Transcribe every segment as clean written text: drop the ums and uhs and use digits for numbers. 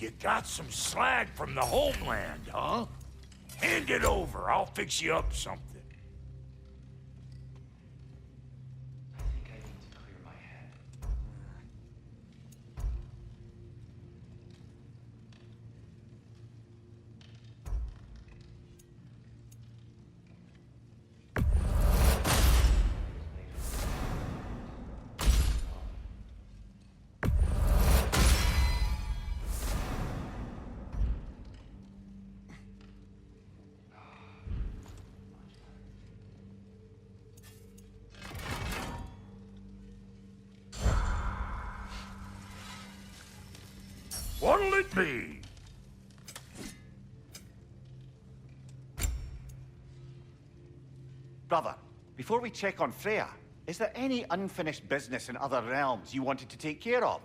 You got some slag from the homeland, huh? Hand it over, I'll fix you up something. I think I need to clear my head. What'll it be? Brother, before we check on Freya, is there any unfinished business in other realms you wanted to take care of?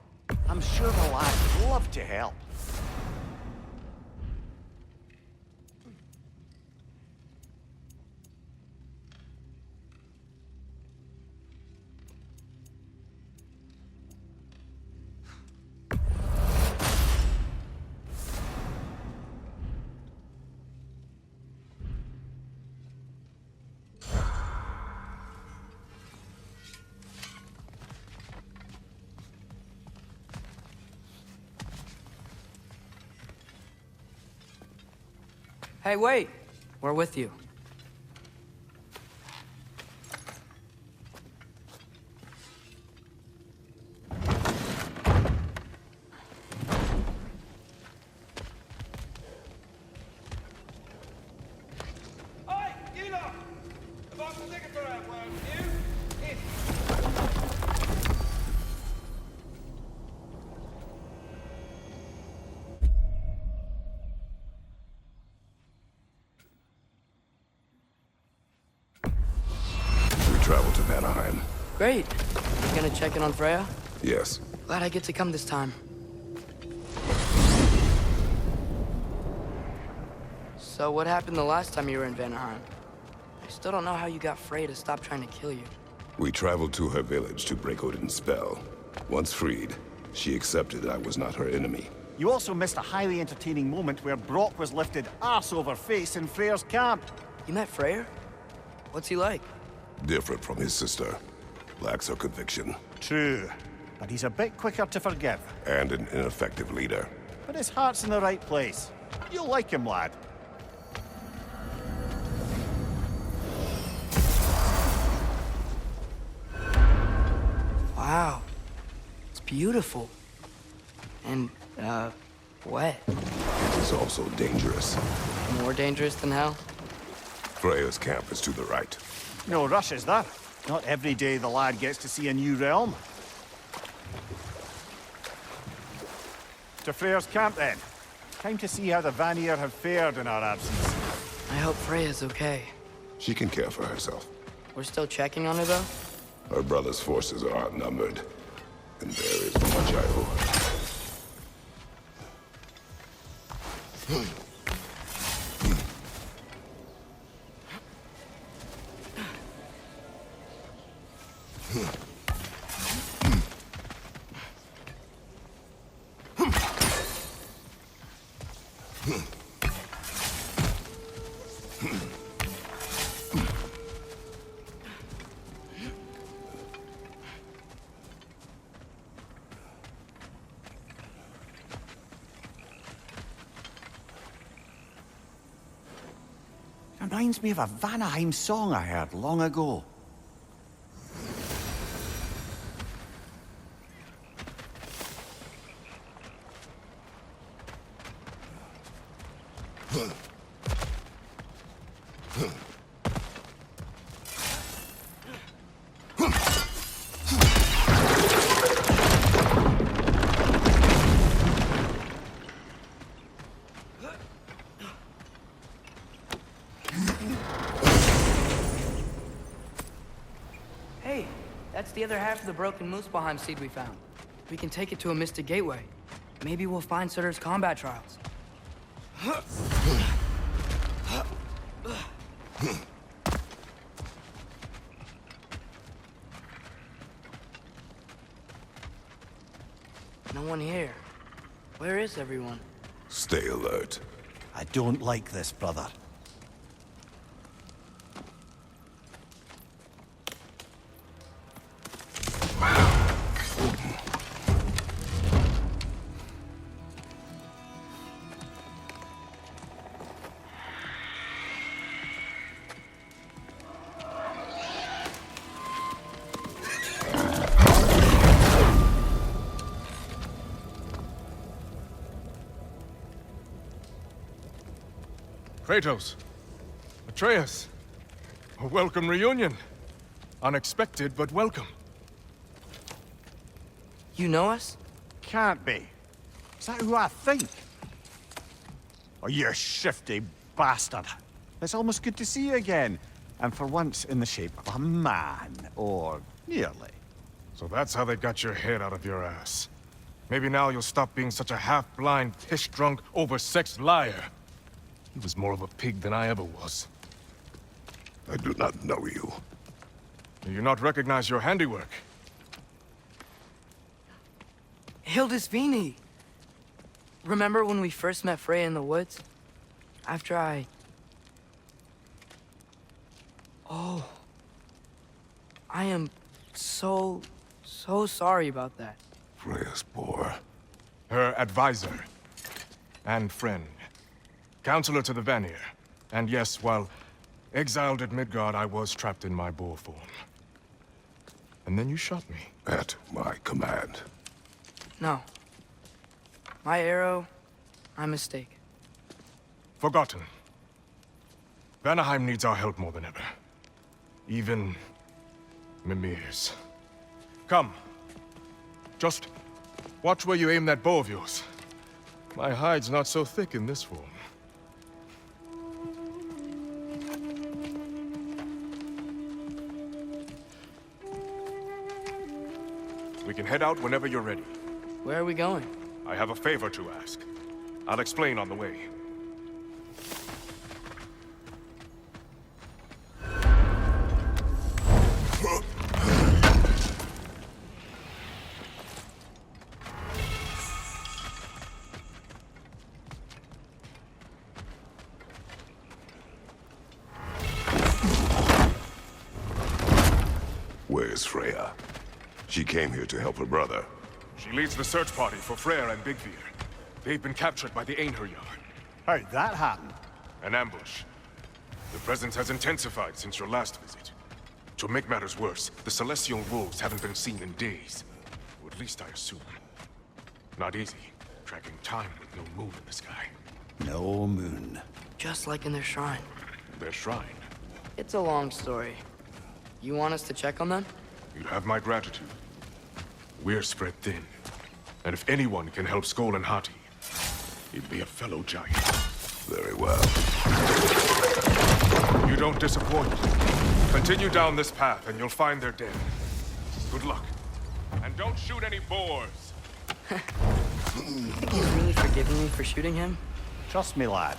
I'm sure the lad would love to help. Hey, wait! We're with you. Travel to Vanaheim. Great. You gonna check in on Freya? Yes. Glad I get to come this time. So what happened the last time you were in Vanaheim? I still don't know how you got Freya to stop trying to kill you. We traveled to her village to break Odin's spell. Once freed, she accepted that I was not her enemy. You also missed a highly entertaining moment where Brock was lifted arse over face in Freyr's camp. You met Freyr? What's he like? Different from his sister. Lacks her conviction. True, but he's a bit quicker to forgive. And an ineffective leader. But his heart's in the right place. You'll like him, lad. Wow. It's beautiful. And, wet. It's also dangerous. More dangerous than hell? Freya's camp is to the right. No rush, is there? Not every day the lad gets to see a new realm. To Freyr's camp, then. Time to see how the Vanir have fared in our absence. I hope Freya's okay. She can care for herself. We're still checking on her, though? Her brother's forces are outnumbered. And there is much I owe her. Reminds me of a Vanaheim song I heard long ago. Hey, that's the other half of the broken Muspelheim seed we found. We can take it to a Mystic Gateway. Maybe we'll find Surtur's combat trials. No one here. Where is everyone? Stay alert. I don't like this, brother. Kratos, Atreus, a welcome reunion. Unexpected, but welcome. You know us? Can't be. Is that who I think? Oh, you shifty bastard. It's almost good to see you again. And for once in the shape of a man, or nearly. So that's how they got your head out of your ass. Maybe now you'll stop being such a half-blind, piss-drunk, oversexed liar. He was more of a pig than I ever was. I do not know you. Do you not recognize your handiwork? Hildisvini! Remember when we first met Freya in the woods? After I... Oh. I am so sorry about that. Freya's poor. Her advisor. And friend. Counselor to the Vanir. And yes, while exiled at Midgard, I was trapped in my boar form. And then you shot me. At my command. No. My arrow, my mistake. Forgotten. Vanaheim needs our help more than ever. Even Mimir's. Come. Just watch where you aim that bow of yours. My hide's not so thick in this form. We can head out whenever you're ready. Where are we going? I have a favor to ask. I'll explain on the way. Where's Freya? She came here to help her brother. She leads the search party for Freyr and Bigvir. They've been captured by the Einherjar. How'd that happen? An ambush. The presence has intensified since your last visit. To make matters worse, the Celestial Wolves haven't been seen in days. Or at least I assume. Not easy, tracking time with no moon in the sky. No moon. Just like in their shrine. Their shrine. It's a long story. You want us to check on them? You'd have my gratitude. We're spread thin. And if anyone can help Skoll and Hati, he'd be a fellow giant. Very well. You don't disappoint. Continue down this path and you'll find their dead. Good luck. And don't shoot any boars. Think he's really forgiving me for shooting him? Trust me, lad.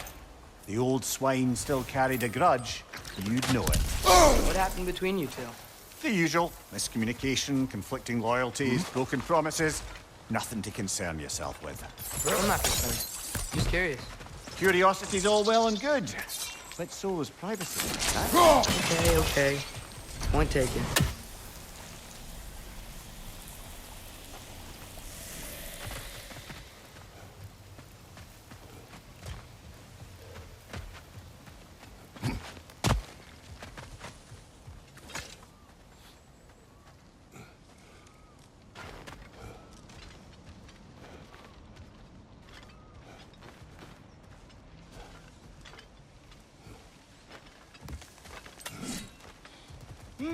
The old swine still carried a grudge. You'd know it. What happened between you two? The usual. Miscommunication, conflicting loyalties, broken promises. Nothing to concern yourself with. I'm not concerned. Just curious. Curiosity's all well and good. But so is privacy. Huh? Okay. Point taken.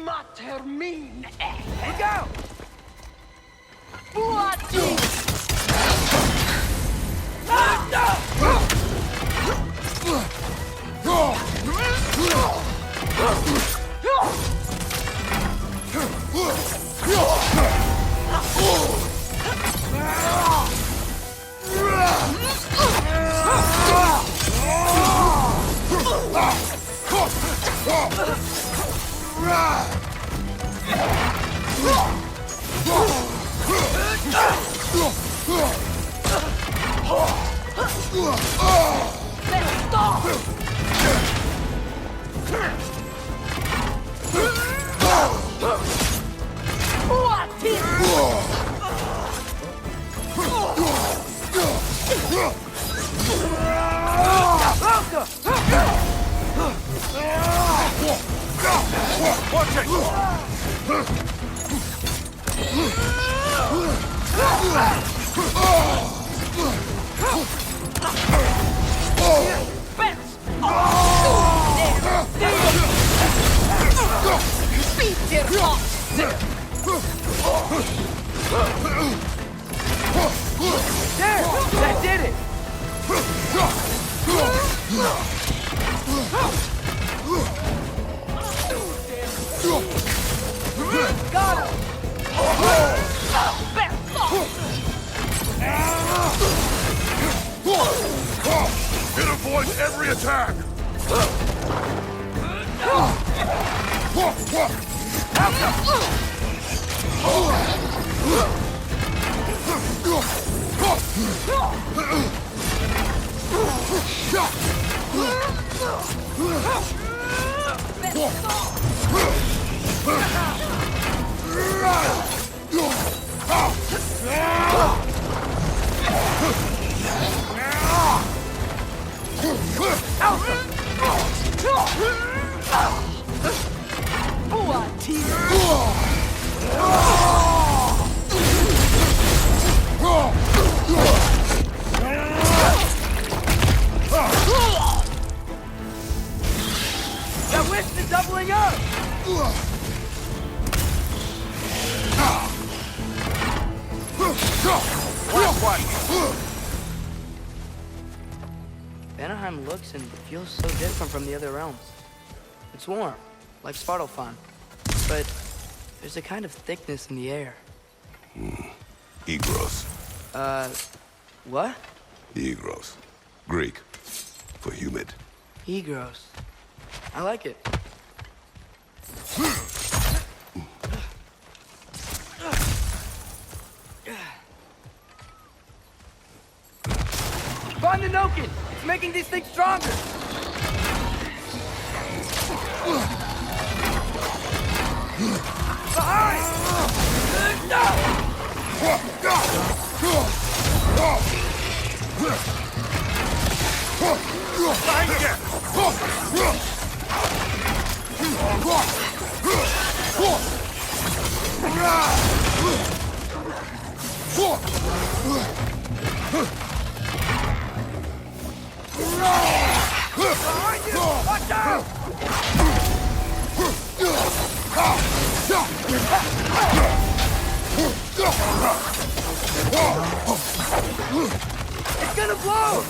Mater mine! Look out! Bloody! Watch it! There! That did it! Got him! It avoids every attack! That witch is doubling up! Vanaheim looks and feels so different from the other realms. It's warm, like Svartalfheim, but there's a kind of thickness in the air. Egros. What? Egros. Greek. For humid. Egros. I like it. Find the Noken! It's making these things stronger! Behind! Behind you! Watch out! It's gonna blow!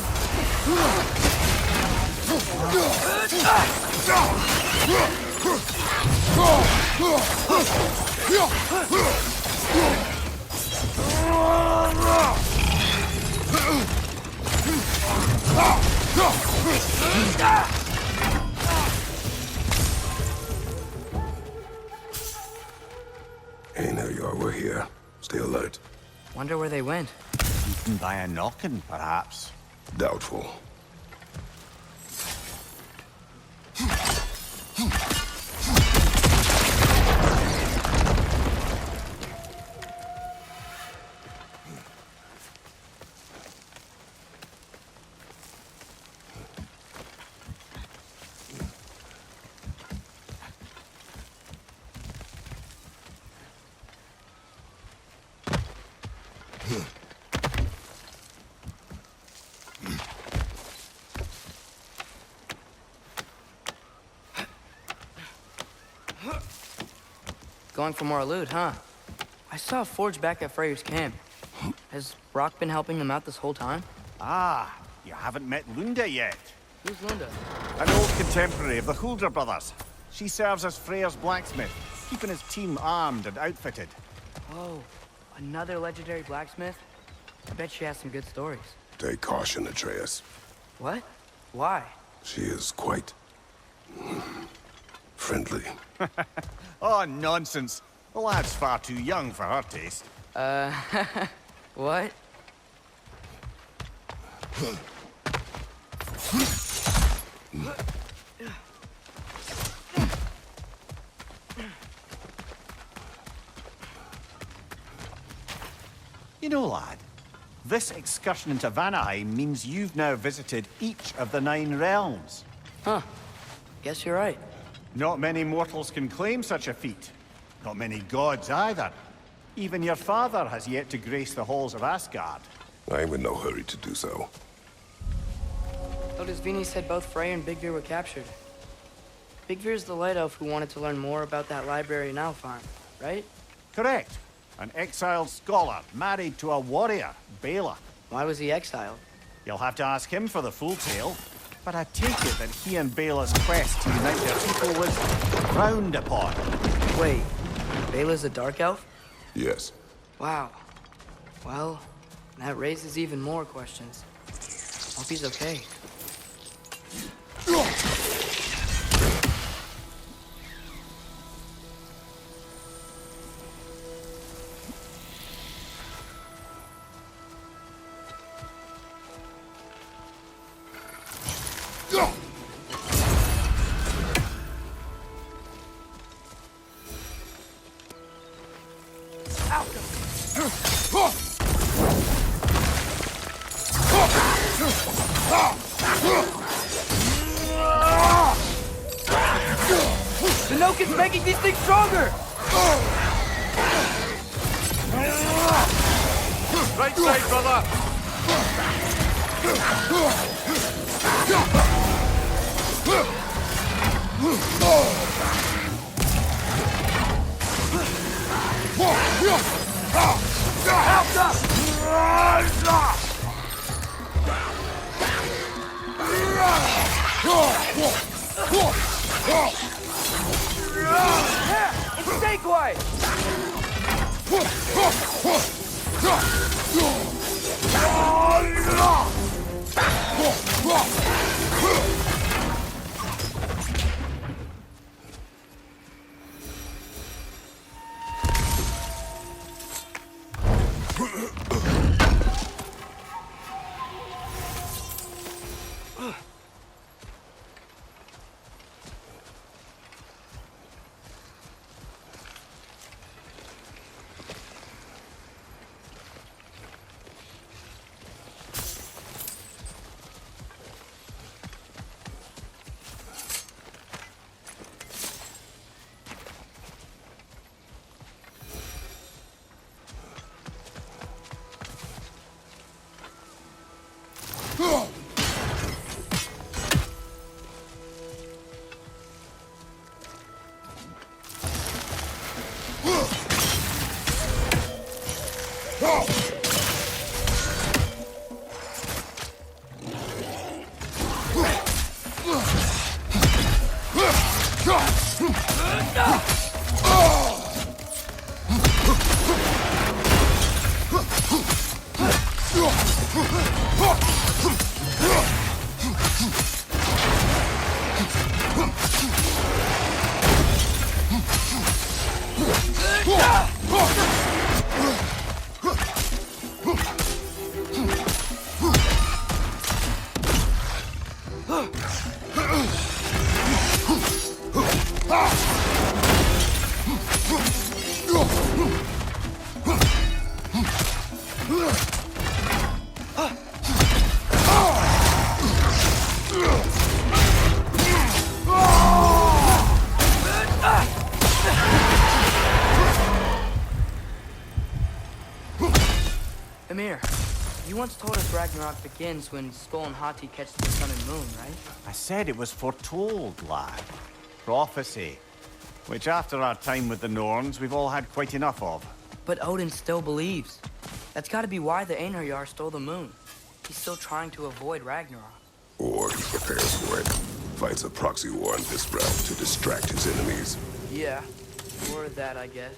Hey, there you are. We're here. Stay alert. Wonder where they went. Eaten by a knocking, perhaps. Doubtful. Going for more loot, huh? I saw a forge back at Freyr's camp. Has Rock been helping them out this whole time? Ah, you haven't met Lunda yet. Who's Linda? An old contemporary of the Hulder brothers. She serves as Freyr's blacksmith, keeping his team armed and outfitted. Oh, another legendary blacksmith? I bet she has some good stories. Take caution, Atreus. What? Why? She is quite... friendly. Oh, nonsense. The lad's far too young for her taste. What? You know, lad, this excursion into Vanaheim means you've now visited each of the 9 realms. Huh. Guess you're right. Not many mortals can claim such a feat. Not many gods either. Even your father has yet to grace the halls of Asgard. I am in no hurry to do so. Otis Vini said both Frey and Big Veer were captured. Big Veer's the light elf who wanted to learn more about that library in Alfheim, right? Correct. An exiled scholar married to a warrior, Bela. Why was he exiled? You'll have to ask him for the full tale. But I take it that he and Bela's quest to unite their people was frowned upon. Wait, Bela's a dark elf? Yes. Wow. Well, that raises even more questions. Hope he's okay. The Noke is making these things stronger! Right side, brother! Stay quiet! Amir, you once told us Ragnarok begins when Skull and Hati catch the sun and moon, right? I said it was foretold, lad. Prophecy. Which after our time with the Norns, we've all had quite enough of. But Odin still believes. That's gotta be why the Einherjar stole the moon. He's still trying to avoid Ragnarok. Or he prepares for it. Fights a proxy war on this realm to distract his enemies. Yeah, or that, I guess.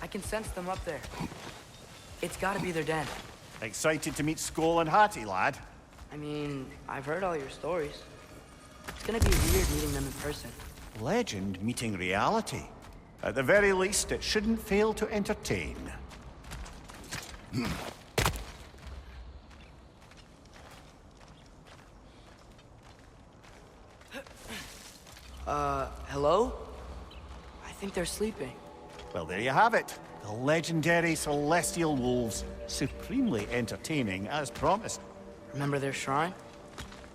I can sense them up there. It's gotta be their den. Excited to meet Skoll and Hattie, lad? I mean, I've heard all your stories. It's gonna be weird meeting them in person. Legend meeting reality. At the very least, it shouldn't fail to entertain. Hello? I think they're sleeping. Well, there you have it. The legendary celestial wolves. Supremely entertaining, as promised. Remember their shrine?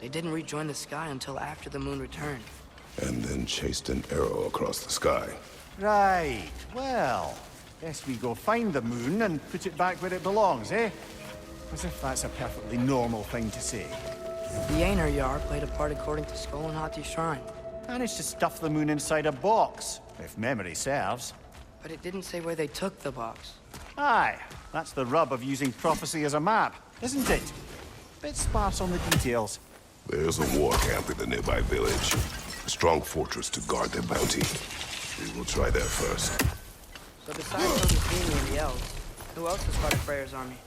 They didn't rejoin the sky until after the moon returned. And then chased an arrow across the sky. Right. Well, guess we go find the moon and put it back where it belongs, eh? As if that's a perfectly normal thing to say. The Aesir played a part according to Skoll and Hattie's shrine. Managed to stuff the moon inside a box, if memory serves. But it didn't say where they took the box. Aye, that's the rub of using prophecy as a map, isn't it? Bit sparse on the details. There's a war camp in the nearby village. A strong fortress to guard their bounty. We will try there first. So besides Odin and the elves, who else was part of Freyr's army?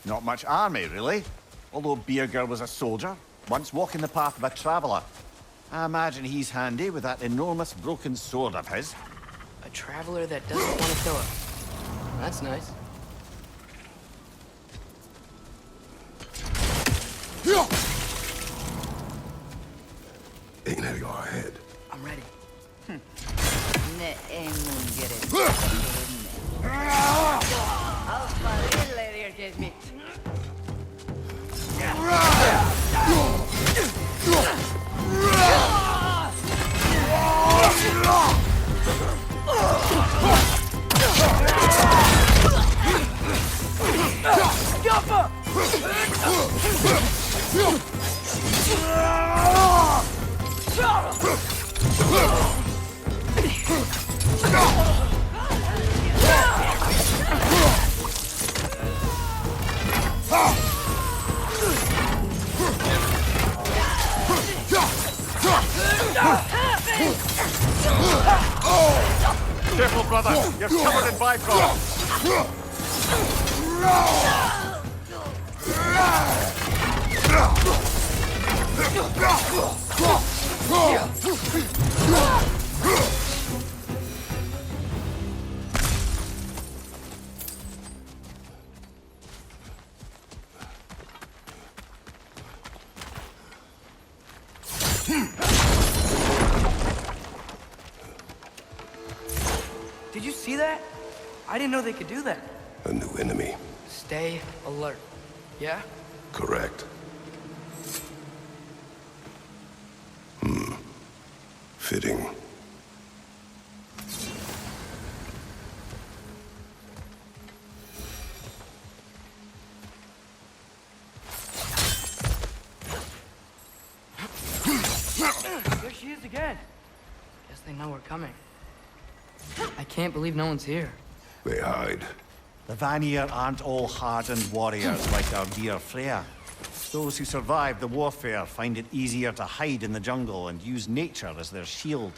Not much army, really. Although Birger was a soldier, once walking the path of a traveler. I imagine he's handy with that enormous broken sword of his. A traveler that doesn't want to kill us. That's nice. Ain't that your head? I'm ready. Ne ännu geredet. Alfa Rillerir mitt. Careful, brother! You're covered in byproduct! Did you see that? I didn't know they could do that. A new enemy. Stay alert. Yeah? Correct. Fitting. There she is again. Guess they know we're coming. I can't believe no one's here. They hide. The Vanir aren't all hardened warriors like our dear Freya. Those who survive the warfare find it easier to hide in the jungle and use nature as their shield.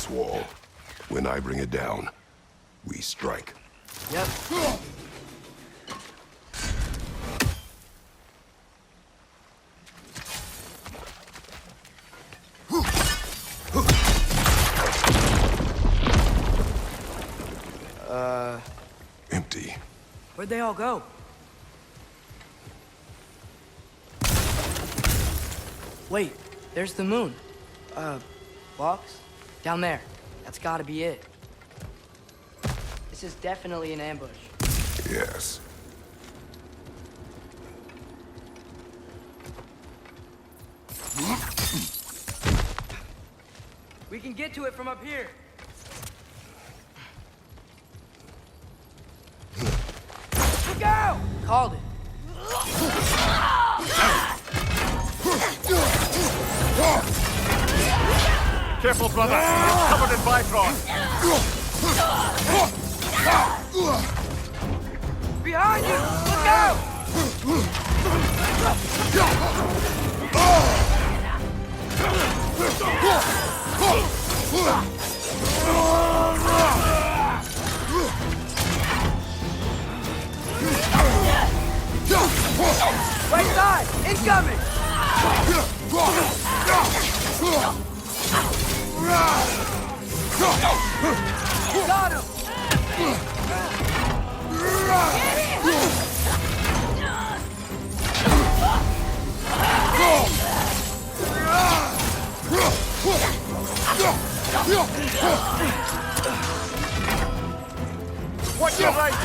this wall. When I bring it down, we strike. Yep. Empty. Where'd they all go? Wait, there's the moon. Box? Down there. That's gotta be it. This is definitely an ambush. Yes. We can get to it from up here. Look out! Called it. Careful, brother. It's covered in Bifrost. Behind you! Look out! Right side! Incoming! Got him! Watch your right!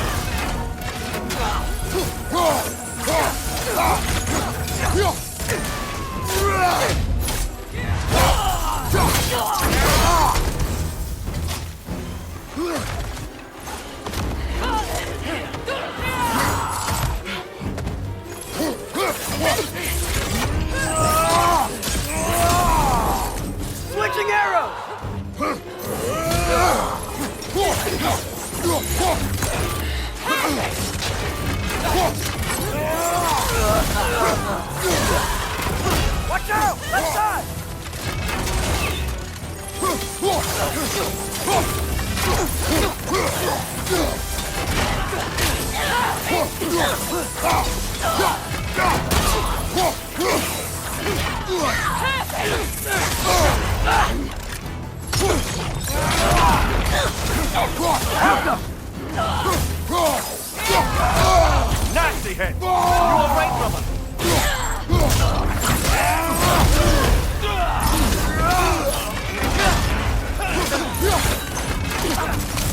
Switching arrows! Watch out! Left side! Nasty hit! You all right, brother?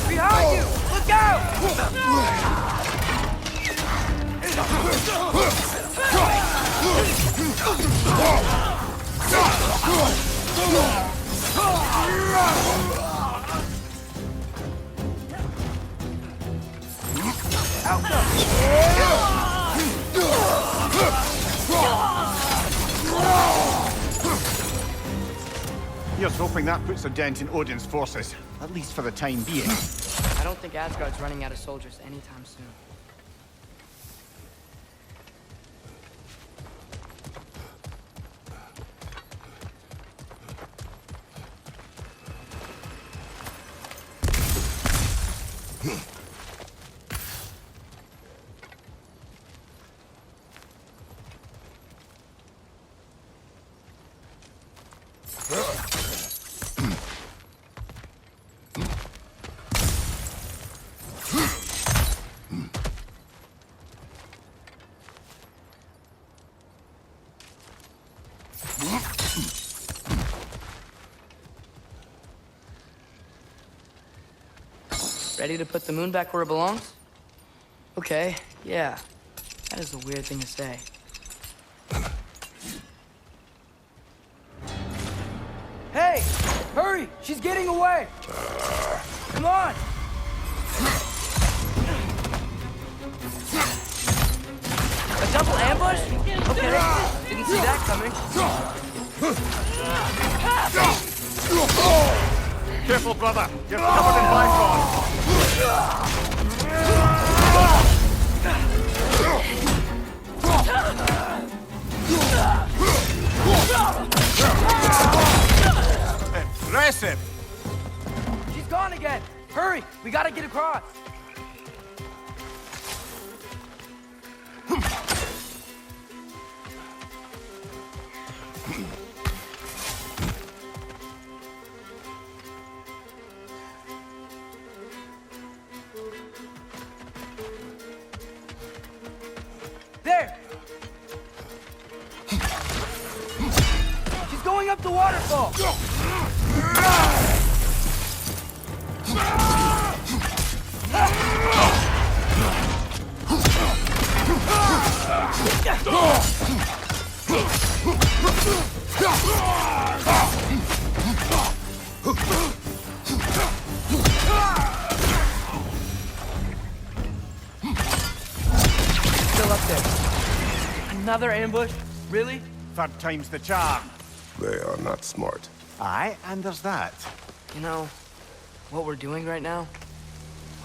Behind you! Look out! Here's hoping that puts a dent in Odin's forces, at least for the time being. I don't think Asgard's running out of soldiers anytime soon. Ready to put the moon back where it belongs? Okay, yeah. That is a weird thing to say. Hey! Hurry! She's getting away! Come on! A double ambush? Okay, didn't see that coming. Careful, brother. You're covered in Bifrost. Impressive. gone again! Hurry! We gotta get across! There! She's going up the waterfall! Still up there. Another ambush? Really? Third time's the charm. They are not smart. Aye, and there's that. You know, what we're doing right now,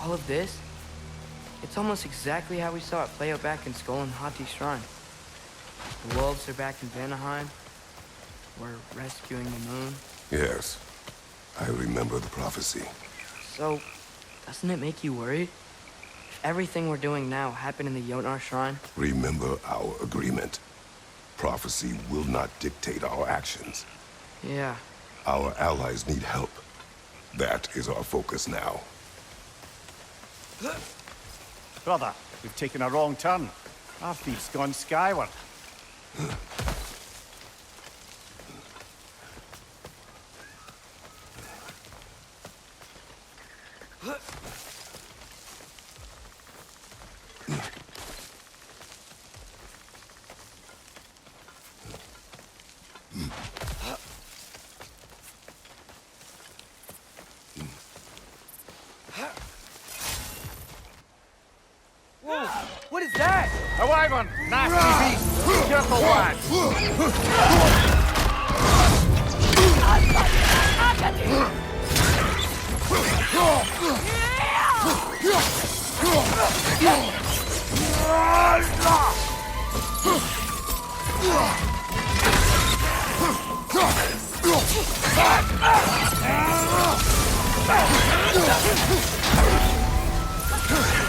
all of this, it's almost exactly how we saw it play out back in Skull and Hati's shrine. The wolves are back in Vanaheim. We're rescuing the moon. Yes, I remember the prophecy. So, doesn't it make you worried? If everything we're doing now happened in the Jötnar shrine? Remember our agreement. Prophecy will not dictate our actions. Yeah. Our allies need help. That is our focus now. Brother, we've taken a wrong turn. Our thief's gone skyward. Whoa! What is that? A wyvern! Nasty beast! Careful, lad!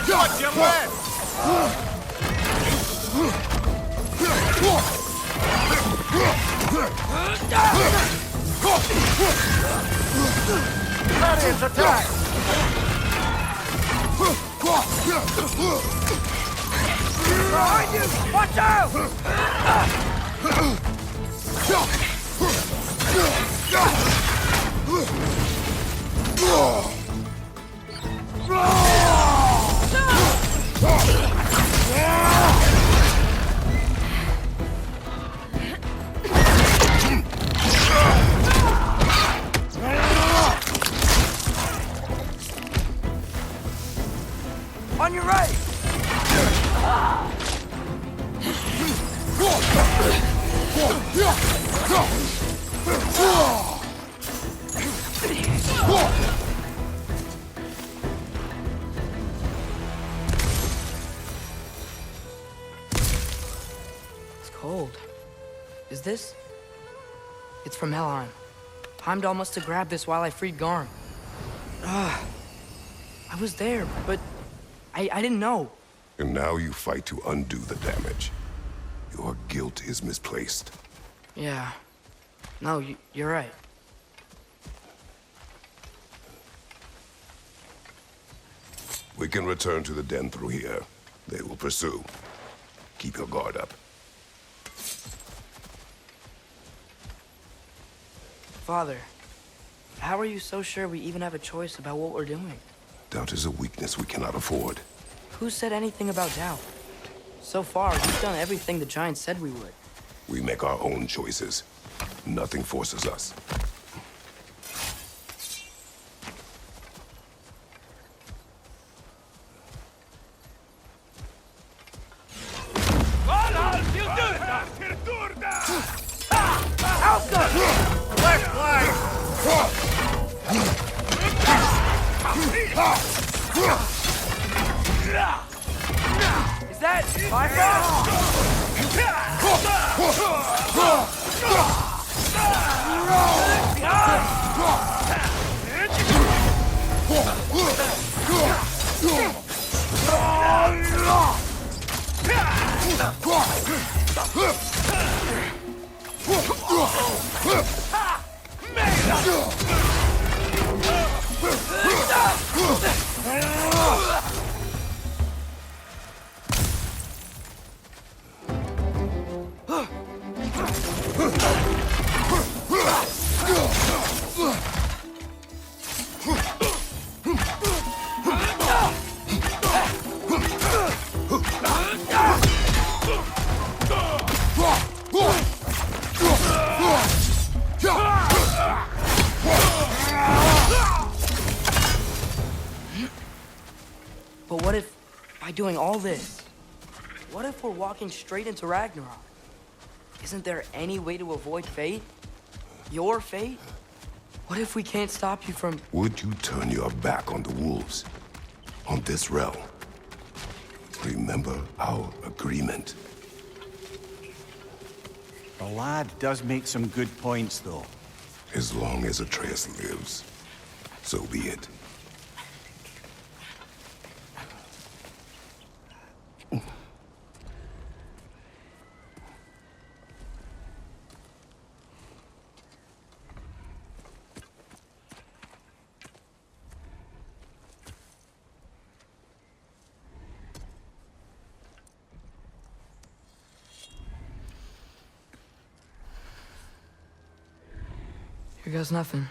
Watch your left! Gladius, attack! Behind you! Watch out! On your right! It's cold. Is this? It's from Helheim. Heimdall must have grabbed this while I freed Garm. I was there, but I didn't know. And now you fight to undo the damage. Your guilt is misplaced. Yeah. No, you're right. We can return to the den through here. They will pursue. Keep your guard up. Father, how are you so sure we even have a choice about what we're doing? Doubt is a weakness we cannot afford. Who said anything about doubt? So far, we've done everything the Giants said we would. We make our own choices. Nothing forces us. Left leg! Is that Bifrost? By doing all this, what if we're walking straight into Ragnarok? Isn't there any way to avoid fate? Your fate? What if we can't stop you from... Would you turn your back on the wolves? On this realm? Remember our agreement. The lad does make some good points, though. As long as Atreus lives, so be it. Here goes nothing.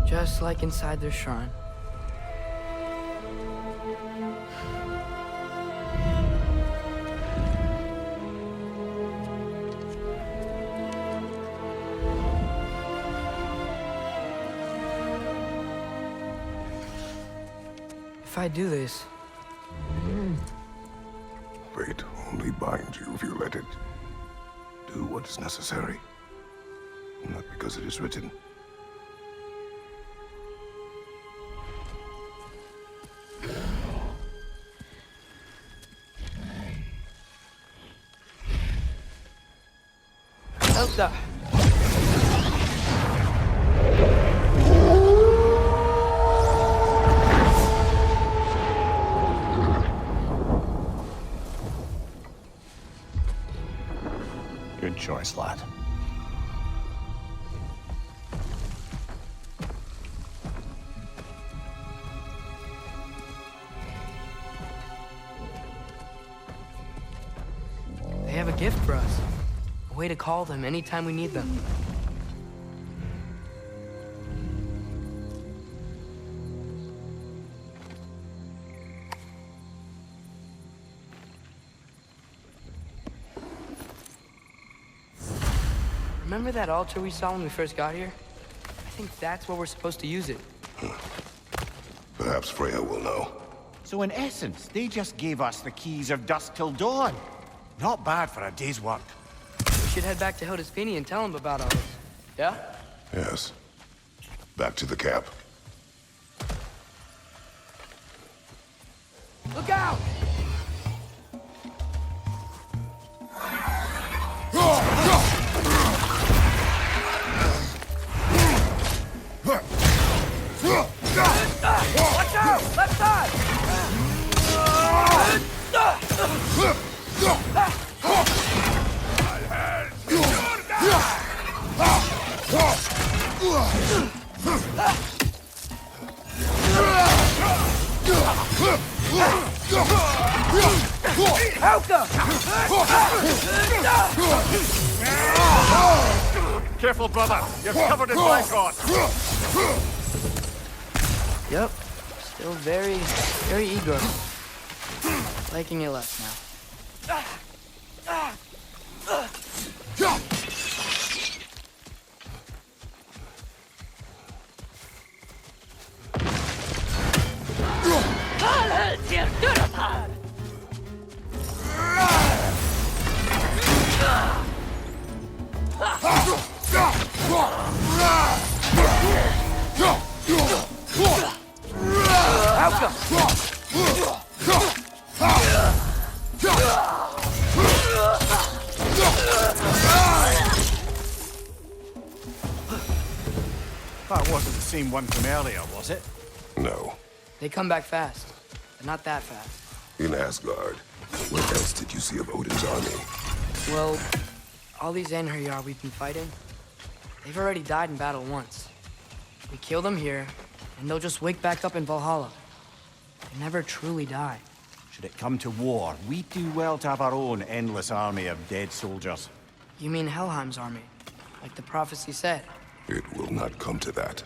Just like inside their shrine. If I do this, Fate only binds you if you let it. Do what is necessary. Not because it is written. Elsa! Good choice, lad. They have a gift for us. A way to call them anytime we need them. Remember that altar we saw when we first got here? I think that's where we're supposed to use it. Perhaps Freya will know. So in essence, they just gave us the keys of dusk till dawn. Not bad for a day's work. We should head back to Hildisvini and tell him about all this. Yeah? Yes. Back to the camp. Look out! Watch out! Left side! Careful, brother. You're covered in blackguard. Yep. Still very eager. Liking it less now. That wasn't the same one from earlier, was it? No. They come back fast, but not that fast. In Asgard, what else did you see of Odin's army? Well, all these Einherjar we've been fighting, they've already died in battle once. We kill them here, and they'll just wake back up in Valhalla. They never truly die. Should it come to war, we do well to have our own endless army of dead soldiers. You mean Helheim's army, like the prophecy said? It will not come to that.